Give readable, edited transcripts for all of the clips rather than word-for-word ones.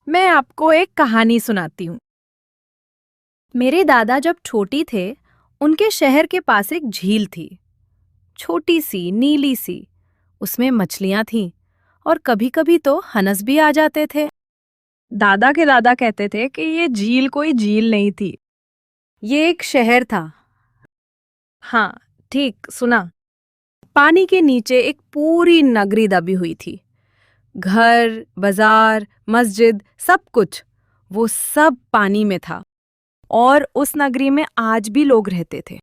मैं आपको एक कहानी सुनाती हूँ। मेरे दादा जब छोटी थे, उनके शहर के पास एक झील थी, छोटी सी, नीली सी। उसमें मछलियाँ थीं और कभी-कभी तो हंस भी आ जाते थे। दादा के दादा कहते थे कि ये झील कोई झील नहीं थी, ये एक शहर था। हाँ, ठीक सुना। पानी के नीचे एक पूरी नगरी दबी हुई थी। घर, बाजार, मस्जिद, सब कुछ, वो सब पानी में था। और उस नगरी में आज भी लोग रहते थे।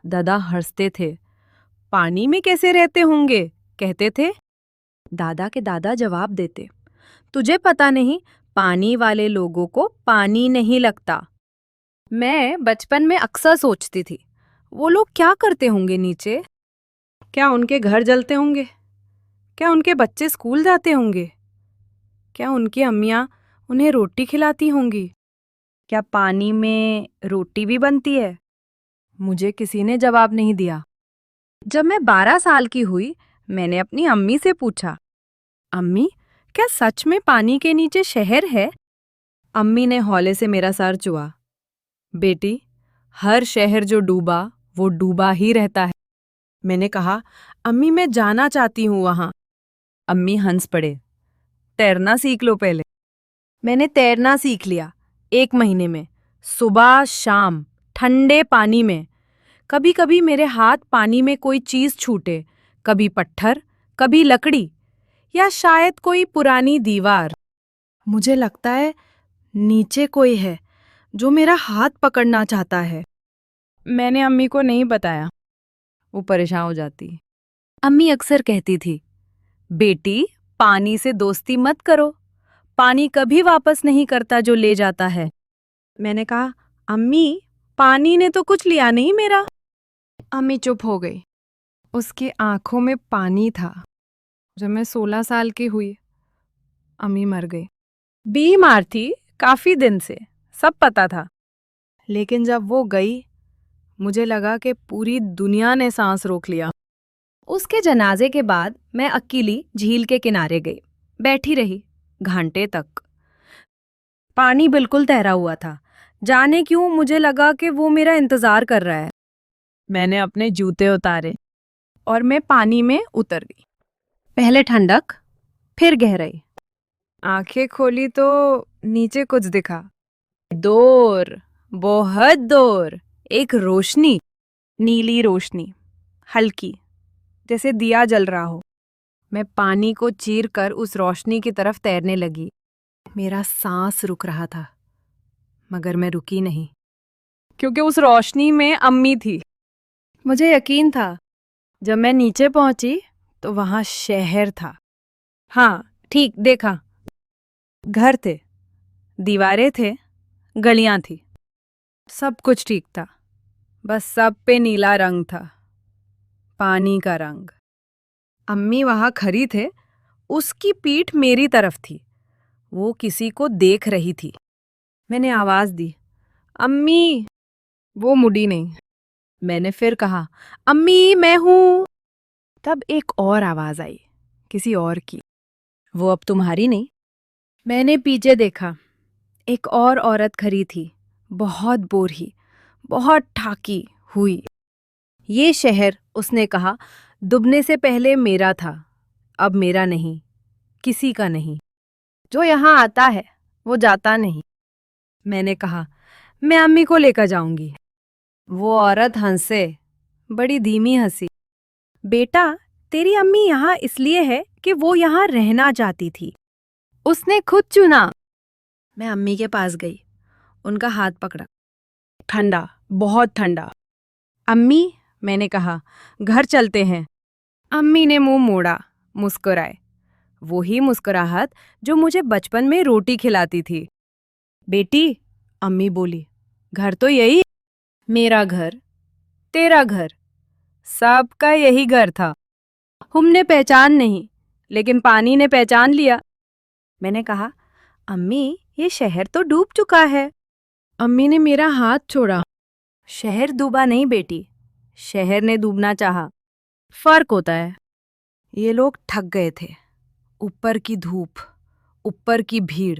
दादा हंसते थे। पानी में कैसे रहते होंगे? कहते थे। दादा के दादा जवाब देते, तुझे पता नहीं, पानी वाले लोगों को पानी नहीं लगता। मैं बचपन में अक्सर सोचती थी, वो लोग क्या करते होंगे नीचे? क्या उनके घर जलते होंगे? क्या उनके बच्चे स्कूल जाते होंगे? क्या उनकी अम्मियाँ उन्हें रोटी खिलाती होंगी? क्या पानी में रोटी भी बनती है? मुझे किसी ने जवाब नहीं दिया। जब मैं 12 साल की हुई, मैंने अपनी अम्मी से पूछा, अम्मी, क्या सच में पानी के नीचे शहर है? अम्मी ने हौले से मेरा सर छुआ। बेटी, हर शहर जो डूबा, वो डूबा ही रहता है। मैंने कहा, अम्मी मैं जाना चाहती हूँ वहाँ। अम्मी हंस पड़े। तैरना सीख लो पहले। मैंने तैरना सीख लिया, 1 महीने में, सुबह शाम, ठंडे पानी में। कभी कभी मेरे हाथ पानी में कोई चीज छूटे, कभी पत्थर, कभी लकड़ी, या शायद कोई पुरानी दीवार। मुझे लगता है नीचे कोई है जो मेरा हाथ पकड़ना चाहता है। मैंने अम्मी को नहीं बताया, वो परेशान हो जाती। अम्मी अक्सर कहती थी, बेटी, पानी से दोस्ती मत करो, पानी कभी वापस नहीं करता जो ले जाता है। मैंने कहा, अम्मी, पानी ने तो कुछ लिया नहीं मेरा। अम्मी चुप हो गई। उसकी आंखों में पानी था। जब मैं 16 साल की हुई, अम्मी मर गई। बीमार थी काफी दिन से, सब पता था। लेकिन जब वो गई, मुझे लगा कि पूरी दुनिया ने सांस रोक लिया। उसके जनाजे के बाद मैं अकेली झील के किनारे गई, बैठी रही घंटे तक। पानी बिल्कुल ठहरा हुआ था। जाने क्यों मुझे लगा कि वो मेरा इंतजार कर रहा है। मैंने अपने जूते उतारे और मैं पानी में उतर गई। पहले ठंडक, फिर गहराई। आंखें खोली तो नीचे कुछ दिखा। दूर, बहुत दूर, एक रोशनी, नीली रोशनी, हल्की, जैसे दिया जल रहा हो। मैं पानी को चीर कर उस रोशनी की तरफ तैरने लगी। मेरा सांस रुक रहा था, मगर मैं रुकी नहीं, क्योंकि उस रोशनी में अम्मी थी। मुझे यकीन था, जब मैं नीचे पहुंची तो वहां शहर था। हाँ, ठीक देखा। घर थे, दीवारें थे, गलियां थी, सब कुछ ठीक था। बस सब पे नीला रंग था, पानी का रंग। अम्मी वहां खड़ी थे, उसकी पीठ मेरी तरफ थी। वो किसी को देख रही थी। मैंने आवाज दी, अम्मी। वो मुड़ी नहीं। मैंने फिर कहा, अम्मी मैं हूं। तब एक और आवाज आई, किसी और की। वो अब तुम्हारी नहीं। मैंने पीछे देखा, एक और औरत खड़ी थी, बहुत बोरी, बहुत ठाकी हुई। ये शहर, उसने कहा, डूबने से पहले मेरा था, अब मेरा नहीं, किसी का नहीं। जो यहाँ आता है, वो जाता नहीं। मैंने कहा, मैं अम्मी को लेकर जाऊंगी। वो औरत हंसे, बड़ी धीमी हंसी। बेटा, तेरी अम्मी यहाँ इसलिए है कि वो यहाँ रहना चाहती थी। उसने खुद चुना। मैं अम्मी के पास गई, उनका हाथ पकड़ा। ठंडा, बहुत ठंडा। अम्मी, मैंने कहा, घर चलते हैं। अम्मी ने मुंह मोड़ा, मुस्कुराए। वो ही मुस्कुराहट जो मुझे बचपन में रोटी खिलाती थी। बेटी, अम्मी बोली, घर तो यही, मेरा घर, तेरा घर, सबका यही घर था। हमने पहचान नहीं, लेकिन पानी ने पहचान लिया। मैंने कहा, अम्मी, ये शहर तो डूब चुका है। अम्मी ने मेरा हाथ छोड़ा। शहर डूबा नहीं बेटी, शहर ने डूबना चाहा। फर्क होता है। ये लोग थक गए थे। ऊपर की धूप, ऊपर की भीड़,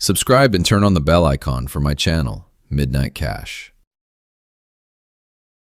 Subscribe and turn on the bell icon for my channel, Midnight Cash.